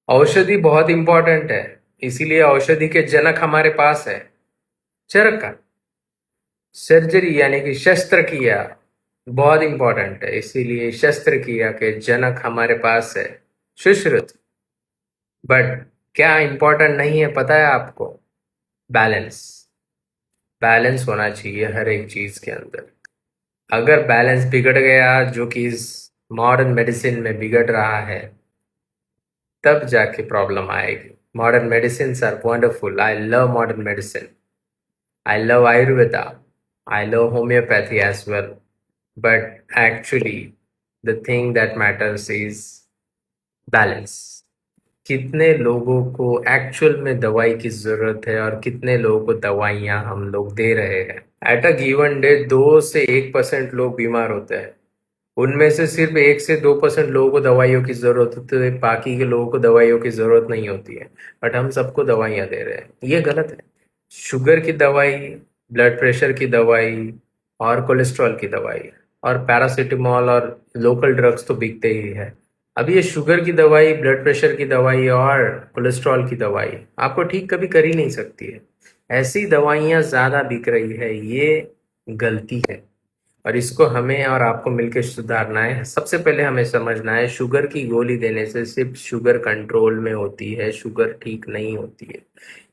औषधि बहुत इंपॉर्टेंट है, इसीलिए औषधि के जनक हमारे पास है। चरका, सर्जरी यानी कि शस्त्र क्रिया बहुत इंपॉर्टेंट है, इसीलिए शस्त्र क्रिया के जनक हमारे पास है सुश्रुत। बट क्या इंपॉर्टेंट नहीं है पता है आपको? बैलेंस। बैलेंस होना चाहिए हर एक चीज के अंदर। अगर बैलेंस बिगड़ गया, जो कि इस मॉडर्न मेडिसिन में बिगड़ रहा है, तब जाके प्रॉब्लम आएगी। Modern medicine are wonderful, I love modern medicine, I love Ayurveda, I love homeopathy as well. But actually, the thing that matters is balance. कितने लोगों को एक्चुअल में दवाई की जरूरत है और कितने लोगों को दवाइयां हम लोग दे रहे हैं। एट अ गिवन डे 2 से 1% लोग बीमार होते हैं। उनमें से सिर्फ 1 से 2% लोगों को दवाइयों की जरूरत होती है, बाकी के लोगों को दवाइयों की जरूरत नहीं होती है। बट हम सबको दवाइयां दे रहे हैं, ये गलत है। शुगर की दवाई, ब्लड प्रेशर की दवाई और कोलेस्ट्रॉल की दवाई और पैरासीटामोल और लोकल ड्रग्स तो बिकते ही है। अब ये शुगर की दवाई, ब्लड प्रेशर की दवाई और कोलेस्ट्रॉल की दवाई आपको ठीक कभी कर ही नहीं सकती है। ऐसी दवाइयाँ ज़्यादा बिक रही है, ये गलती है और इसको हमें और आपको मिलकर सुधारना है। सबसे पहले हमें समझना है, शुगर की गोली देने से सिर्फ शुगर कंट्रोल में होती है, शुगर ठीक नहीं होती है।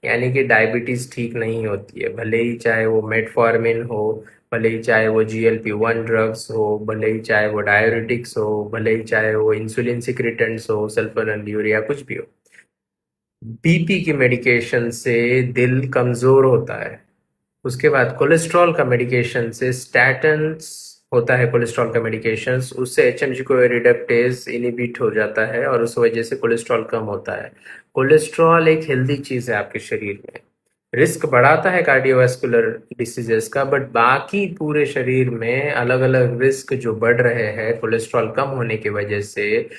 यानी कि डायबिटीज़ ठीक नहीं होती है, भले ही चाहे वो मेटफॉर्मिन हो, भले ही चाहे वो GLP-1 ड्रग्स हो, भले ही चाहे वो डायरेटिक्स हो, भले ही चाहे वो इंसुलिन सिक्रिटेंट्स हो, सल्फोनिलूरिया, कुछ भी हो। बीपी की मेडिकेशन से दिल कमज़ोर होता है। उसके बाद कोलेस्ट्रॉल का मेडिकेशन से स्टैटन्स होता है, कोलेस्ट्रॉल का मेडिकेशन उससे HMG को रिडक्टेज इनिबिट हो जाता है और उस वजह से कोलेस्ट्रॉल कम होता है। कोलेस्ट्रॉल एक हेल्दी चीज़ है आपके शरीर में, रिस्क बढ़ाता है कार्डियोवास्कुलर डिसीजेस का, बट बाकी पूरे शरीर में अलग अलग रिस्क जो बढ़ रहे हैं कोलेस्ट्रॉल कम होने की वजह से।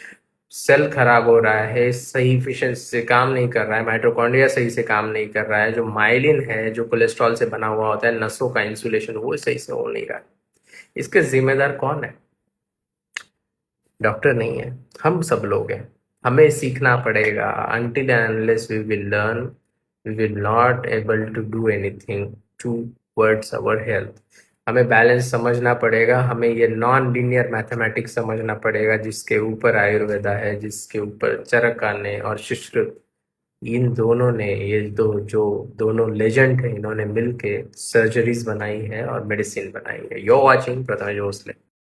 सेल खराब हो रहा है, सही एफिशिएंसी से काम नहीं कर रहा है, माइटोकॉन्ड्रिया सही से काम नहीं कर रहा है, जो माइलिन है जो कोलेस्ट्रॉल से बना हुआ होता है, नसों का इंसुलेशन, वो सही से हो नहीं रहा है। इसके जिम्मेदार कौन है? डॉक्टर नहीं है, हम सब लोग हैं। हमें सीखना पड़ेगा। Until unless we will learn, we will not able to do anything towards our health. हमें बैलेंस समझना पड़ेगा, हमें ये नॉन लीनियर मैथमेटिक्स समझना पड़ेगा, जिसके ऊपर आयुर्वेदा है, जिसके ऊपर चरका ने और सुश्रुत, इन दोनों ने, ये दो जो दोनों लेजेंड है, इन्होंने मिलके सर्जरीज बनाई है और मेडिसिन बनाई है। यो वॉचिंग प्रथमेश भोसले।